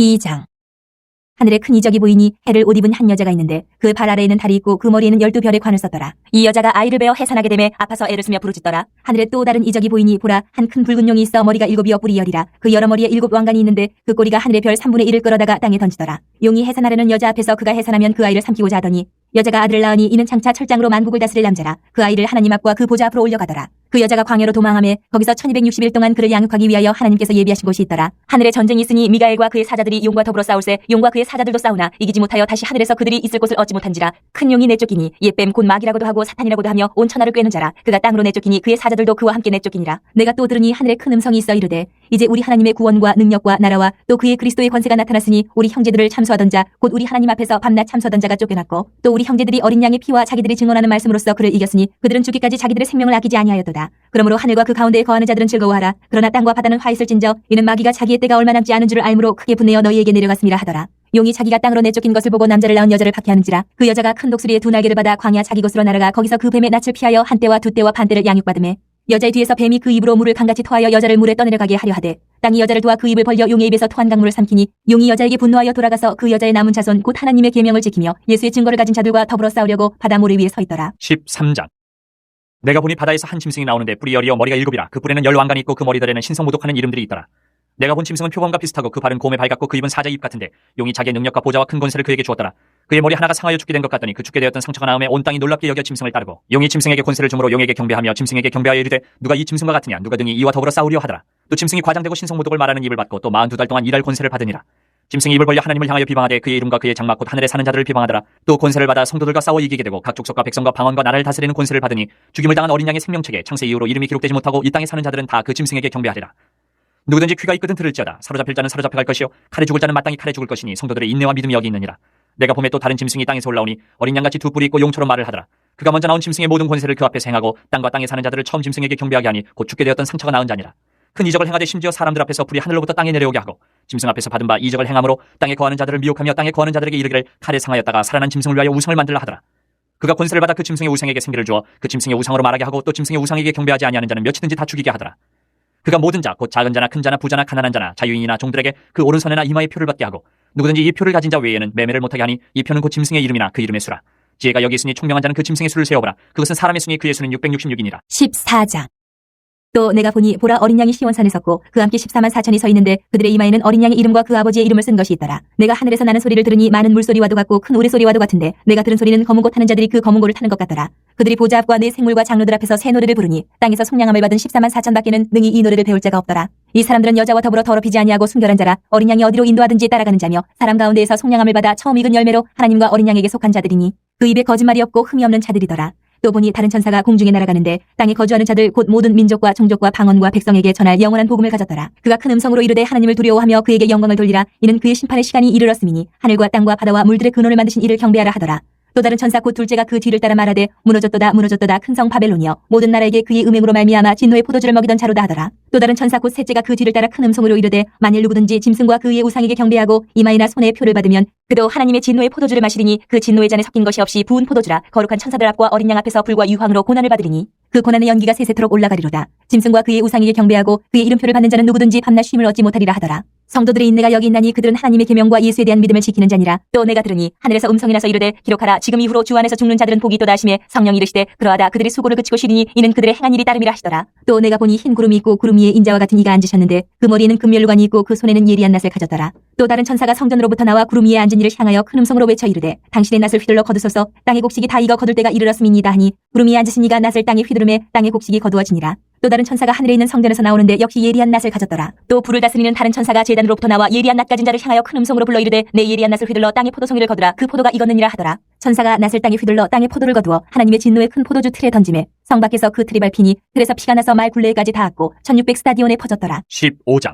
2장. 하늘에 큰 이적이 보이니 해를 옷 입은 한 여자가 있는데 그 발 아래에는 달이 있고 그 머리에는 12별의 관을 썼더라. 이 여자가 아이를 베어 해산하게 되매 아파서 애를 쓰며 부르짖더라. 하늘에 또 다른 이적이 보이니 보라, 한 큰 붉은 용이 있어 머리가 7이여 뿔이 10이라. 그 여러 머리에 7 왕관이 있는데 그 꼬리가 하늘의 별 3분의 1을 끌어다가 땅에 던지더라. 용이 해산하려는 여자 앞에서 그가 해산하면 그 아이를 삼키고자 하더니 여자가 아들을 낳으니 이는 장차 철장으로 만국을 다스릴 남자라. 그 아이를 하나님 앞과 그 보좌 앞으로 올려가더라. 그 여자가 광야로 도망하며 거기서 1260일 동안 그를 양육하기 위하여 하나님께서 예비하신 곳이 있더라. 하늘에 전쟁이 있으니 미가엘과 그의 사자들이 용과 더불어 싸울세 용과 그의 사자들도 싸우나 이기지 못하여 다시 하늘에서 그들이 있을 곳을 얻지 못한지라. 큰 용이 내쫓기니 옛뱀 곧 마귀라고도 하고 사탄이라고도 하며 온 천하를 꿰는 자라. 그가 땅으로 내쫓기니 그의 사자들도 그와 함께 내쫓기니라. 내가 또 들으니 하늘에 큰 음성이 있어 이르되 이제 우리 하나님의 구원과 능력과 나라와 또 그의 그리스도의 권세가 나타났으니 우리 형제들을 참소하던 자 곧 우리 하나님 앞에서 밤낮 참소하던 자가 쫓겨났고 또 우리 형제들이 어린 양의 피와 자기들이 증언하는 말씀으로써 그를 이겼으니 그들은 죽기까지 자기들의 생명을 아끼지 아니하였도다. 그러므로 하늘과 그 가운데에 거하는 자들은 즐거워하라. 그러나 땅과 바다는 화 있을진저 이는 마귀가 자기의 때가 얼마 남지 않은 줄을 알므로 크게 분내어 너희에게 내려갔음이라 하더라. 용이 자기가 땅으로 내쫓긴 것을 보고 남자를 낳은 여자를 박해하는지라. 그 여자가 큰 독수리의 2날개를 받아 광야 자기 곳으로 날아가 거기서 그 뱀의 낯을 피하여 한 때와 2때와 반 때를 양육받으매 여자의 뒤에서 뱀이 그 입으로 물을 강같이 토하여 여자를 물에 떠내려가게 하려 하되 땅이 여자를 도와 그 입을 벌려 용의 입에서 토한 강물을 삼키니 용이 여자에게 분노하여 돌아가서 그 여자의 남은 자손 곧 하나님의 계명을 지키며 예수의 증거를 가진 자들과 더불어 싸우려고 바다 모래 위에 서 있더라. 13장. 내가 보니 바다에서 한 짐승이 나오는데 뿔이 10이요 머리가 7이라. 그 뿔에는 10 왕관이 있고 그 머리들에는 신성모독하는 이름들이 있더라. 내가 본 짐승은 표범과 비슷하고 그 발은 곰의 발 같고 그 입은 사자의 입 같은데 용이 자기의 능력과 보좌와 큰 권세를 그에게 주었더라. 그의 머리 하나가 상하여 죽게 된 것 같더니 그 죽게 되었던 상처가 나음에 온 땅이 놀랍게 여겨 짐승을 따르고 용이 짐승에게 권세를 주므로 용에게 경배하며 짐승에게 경배하여 이르되 누가 이 짐승과 같으냐 누가 등이 이와 더불어 싸우려 하더라. 또 짐승이 과장되고 신성모독을 말하는 입을 받고 또 42달 동안 일할 권세를 받으니라. 짐승이 입을 벌려 하나님을 향하여 비방하되 그의 이름과 그의 장막 곧 하늘에 사는 자들을 비방하더라. 또 권세를 받아 성도들과 싸워 이기게 되고 각 족속과 백성과 방언과 나라를 다스리는 권세를 받으니 죽임을 당한 어린 양의 생명책에 창세 이후로 이름이 기록되지 못하고 이 땅에 사는 자들은 다 그 짐승에게 경배하리라. 누구든지 귀가 있거든 들을지어다. 사로잡힐 자는 사로잡혀갈 것이요 칼에 죽을 자는 마땅히 칼에 죽을 것이니 성도들의 인내와 믿음이 여기 있느니라. 내가 봄에 또 다른 짐승이 땅에서 올라오니 어린 양같이 2 뿔이 있고 용처럼 말을 하더라. 그가 먼저 나온 짐승의 모든 권세를 그 앞에서 행하고 땅과 땅에 사는 자들을 처음 짐승에게 경배하게 하니 곧 죽게 되었던 상처가 나은 자니라. 큰 이적을 행하되 심지어 사람들 앞에서 불이 하늘로부터 땅에 내려오게 하고 짐승 앞에서 받은 바 이적을 행함으로 땅에 거하는 자들을 미혹하며 땅에 거하는 자들에게 이르기를 칼에 상하였다가 살아난 짐승을 위하여 우상을 만들라 하더라. 그가 권세를 받아 그 짐승의 우상에게 생기를 주어 그 짐승의 우상으로 말하게 하고 또 짐승의 우상에게 경배하지 아니하는 자는 몇이든지 다 죽이게 하더라. 그가 모든 자 곧 작은 자나 큰 자나 부자나 가난한 자나 자유인이나 종들에게 그 오른손에나 이마에 표를 받게 하고 누구든지 이 표를 가진 자 외에는 매매를 못하게 하니 이 표는 곧 짐승의 이름이나 그 이름의 수라. 지혜가 여기 있으니 총명한 자는 그 짐승의 수를 세어보라. 그것은 사람의 수니 그의 수는 666이니라. 14장. 또 내가 보니 보라, 어린 양이 시온산에 섰고 그 함께 14만 4천이 서 있는데 그들의 이마에는 어린 양의 이름과 그 아버지의 이름을 쓴 것이 있더라. 내가 하늘에서 나는 소리를 들으니 많은 물소리와도 같고 큰 우레소리와도 같은데 내가 들은 소리는 검은 고 타는 자들이 그 검은 고를 타는 것 같더라. 그들이 보좌 앞과 네 생물과 장로들 앞에서 새 노래를 부르니 땅에서 속량함을 받은 14만 4천 밖에는 능히 이 노래를 배울 자가 없더라. 이 사람들은 여자와 더불어 더럽히지 아니하고 순결한 자라. 어린 양이 어디로 인도하든지 따라가는 자며 사람 가운데에서 속량함을 받아 처음 익은 열매로 하나님과 어린 양에게 속한 자들이니 그 입에 거짓말이 없고 흠이 없는 자들이더라. 또 보니 다른 천사가 공중에 날아가는데 땅에 거주하는 자들 곧 모든 민족과 종족과 방언과 백성에게 전할 영원한 복음을 가졌더라. 그가 큰 음성으로 이르되 하나님을 두려워하며 그에게 영광을 돌리라. 이는 그의 심판의 시간이 이르렀음이니 하늘과 땅과 바다와 물들의 근원을 만드신 이를 경배하라 하더라. 또 다른 천사 곧 둘째가 그 뒤를 따라 말하되 무너졌도다 무너졌도다 큰 성 바벨론이여 모든 나라에게 그의 음행으로 말미암아 진노의 포도주를 먹이던 자로다 하더라. 또 다른 천사 곧 셋째가 그 뒤를 따라 큰 음성으로 이르되 만일 누구든지 짐승과 그의 우상에게 경배하고 이마이나 손에 표를 받으면 그도 하나님의 진노의 포도주를 마시리니 그 진노의 잔에 섞인 것이 없이 부은 포도주라. 거룩한 천사들 앞과 어린 양 앞에서 불과 유황으로 고난을 받으리니 그 고난의 연기가 세세토록 올라가리로다. 짐승과 그의 우상에게 경배하고 그의 이름표를 받는 자는 누구든지 밤낮 쉼을 얻지 못하리라 하더라. 성도들의 인내가 여기 있나니 그들은 하나님의 계명과 예수에 대한 믿음을 지키는 자니라. 또 내가 들으니 하늘에서 음성이 나서 이르되 기록하라. 지금 이후로 주 안에서 죽는 자들은 복이 있도다 하시매 성령이 이르시되 그러하다. 그들이 수고를 그치고 쉬리니 이는 그들의 행한 일이 따름이라 하시더라. 또 내가 보니 흰 구름이 있고 구름 위에 인자와 같은 이가 앉으셨는데 그 머리에는 금면류관이 있고 그 손에는 예리한 낫을 가졌더라. 또 다른 천사가 성전으로부터 나와 구름 위에 앉은 이를 향하여 큰 음성으로 외쳐 이르되 당신의 낫을 휘둘러 거두소서. 땅의 곡식이 다 익어 거둘 때가 이르렀음이니이다 하니 구름 위에 앉으신 이가 낫을 땅에 휘두르매 땅의 곡식이 거두어지니라. 또 다른 천사가 하늘에 있는 성전에서 나오는데 역시 예리한 낫을 가졌더라. 또 불을 다스리는 다른 천사가 제단으로부터 나와 예리한 낫 가진 자를 향하여 큰 음성으로 불러 이르되 내 예리한 낫을 휘둘러 땅의 포도송이를 거두라. 그 포도가 익었느니라 하더라. 천사가 낫을 땅에 휘둘러 땅의 포도를 거두어 하나님의 진노의 큰 포도주 틀에 던지매 성 밖에서 그 틀이 밟히니 틀에서 피가 나서 말 굴레까지 닿았고 1600 스타디온에 퍼졌더라. 15장.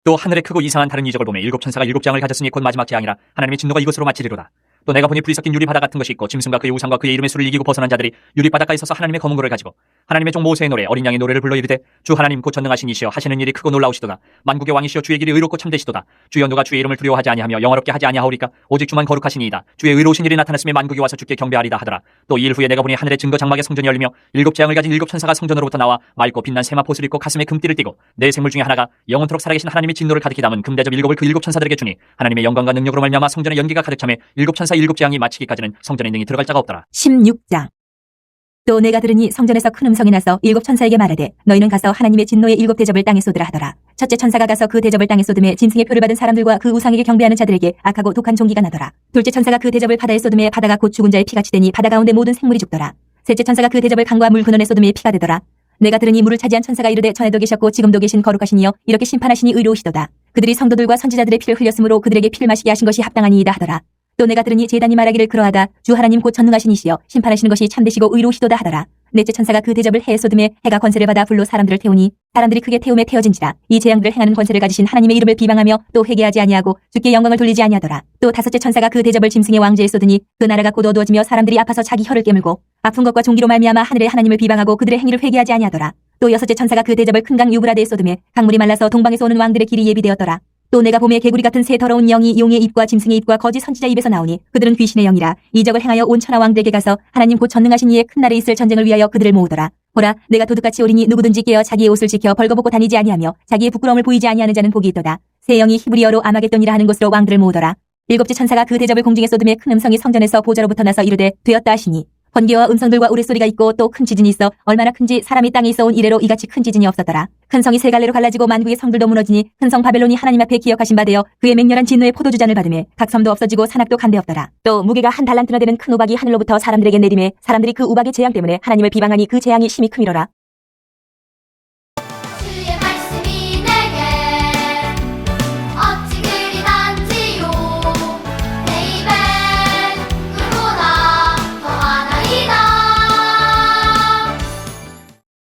또 하늘에 크고 이상한 다른 이적을 보매 7 천사가 7 장을 가졌으니 곧 마지막 재앙이라. 하나님의 진노가 이것으로 마치리로다. 또 내가 보니 불이 섞인 유리 바다 같은 것이 있고 짐승과 그의 우상과 그의 이름의 수를 이기고 벗어난 자들이 유리 바닷가에 서서 하나님의 검은 고를 가지고 하나님의 종 모세의 노래 어린 양의 노래를 불러 이르되 주 하나님 곧 전능하신 이시여 하시는 일이 크고 놀라우시도다. 만국의 왕이시여 주의 길이 의롭고 참되시도다. 주여 누가 주의 이름을 두려워하지 아니하며 영화롭게 하지 아니하오리까. 오직 주만 거룩하시니이다. 주의 의로우신 일이 나타났으며 만국이 와서 주께 경배하리다 하더라. 또 이 일 후에 내가 보니 하늘의 증거 장막의 성전이 열리며 일곱 재앙을 가진 일곱 천사가 성전으로부터 나와 맑고 빛난 세마포를 입고 가슴에 금띠를 띠고 네 생물 중에 하나가 영원토록 살아계신 하나님의 진노를 가득히 담은 금대접 일곱을 그 일곱 천사들에게 주니 하나님의 영광과 능력으로 말미암아 성전에 연기가 가득 차매 일곱 천사 일곱 재앙이 마치기까지는 성전에 능히 들어갈 자가 없더라. 16장. 또 내가 들으니 성전에서 큰 음성이 나서 일곱 천사에게 말하되 너희는 가서 하나님의 진노의 일곱 대접을 땅에 쏟으라 하더라. 첫째 천사가 가서 그 대접을 땅에 쏟음에 짐승의 표를 받은 사람들과 그 우상에게 경배하는 자들에게 악하고 독한 종기가 나더라. 둘째 천사가 그 대접을 바다에 쏟음에 바다가 곧 죽은 자의 피같이 되니 바다 가운데 모든 생물이 죽더라. 셋째 천사가 그 대접을 강과 물 근원에 쏟음에 피가 되더라. 내가 들으니 물을 차지한 천사가 이르되 전에도 계셨고 지금도 계신 거룩하시니여 이렇게 심판하시니 의로우시도다. 그들이 성도들과 선지자들의 피를 흘렸으므로 그들에게 피를 마시게 하신 것이 합당하니이다 하더라. 또 내가 들으니 제단이 말하기를 그러하다. 주 하나님 곧 전능하신 이시여 심판하시는 것이 참되시고 의로우시도다 하더라. 넷째 천사가 그 대접을 해에 쏟음에 해가 권세를 받아 불로 사람들을 태우니 사람들이 크게 태움에 태워진지라. 이 재앙들을 행하는 권세를 가지신 하나님의 이름을 비방하며 또 회개하지 아니하고 주께 영광을 돌리지 아니하더라. 또 다섯째 천사가 그 대접을 짐승의 왕제에 쏟으니 그 나라가 곧 어두워지며 사람들이 아파서 자기 혀를 깨물고 아픈 것과 종기로 말미암아 하늘의 하나님을 비방하고 그들의 행위를 회개하지 아니하더라. 또 여섯째 천사가 그 대접을 큰 강 유브라데에 쏟음에 강물이 말라서 동방에서 오는 왕들의 길이 예비되었더라. 또 내가 봄에 개구리 같은 새 더러운 영이 용의 입과 짐승의 입과 거짓 선지자 입에서 나오니 그들은 귀신의 영이라. 이적을 행하여 온 천하 왕들에게 가서 하나님 곧 전능하신 이의 큰 날에 있을 전쟁을 위하여 그들을 모으더라. 보라 내가 도둑같이 오리니 누구든지 깨어 자기의 옷을 지켜 벌거벗고 다니지 아니하며 자기의 부끄러움을 보이지 아니하는 자는 복이 있도다. 새 영이 히브리어로 아마겟돈이라 하는 곳으로 왕들을 모으더라. 일곱째 천사가 그 대접을 공중에 쏟음에 큰 음성이 성전에서 보좌로부터 나서 이르되 되었다 하시니 번개와 음성들과 우레소리가 있고 또 큰 지진이 있어 얼마나 큰지 사람이 땅에 있어 온 이래로 이같이 큰 지진이 없었더라. 큰 성이 세 갈래로 갈라지고 만국의 성들도 무너지니 큰 성 바벨론이 하나님 앞에 기억하신 바 되어 그의 맹렬한 진노의 포도주잔을 받으며 각 섬도 없어지고 산악도 간데 없더라. 또 무게가 한 달란트나 되는 큰 우박이 하늘로부터 사람들에게 내리매 사람들이 그 우박의 재앙 때문에 하나님을 비방하니 그 재앙이 심히 크미로라.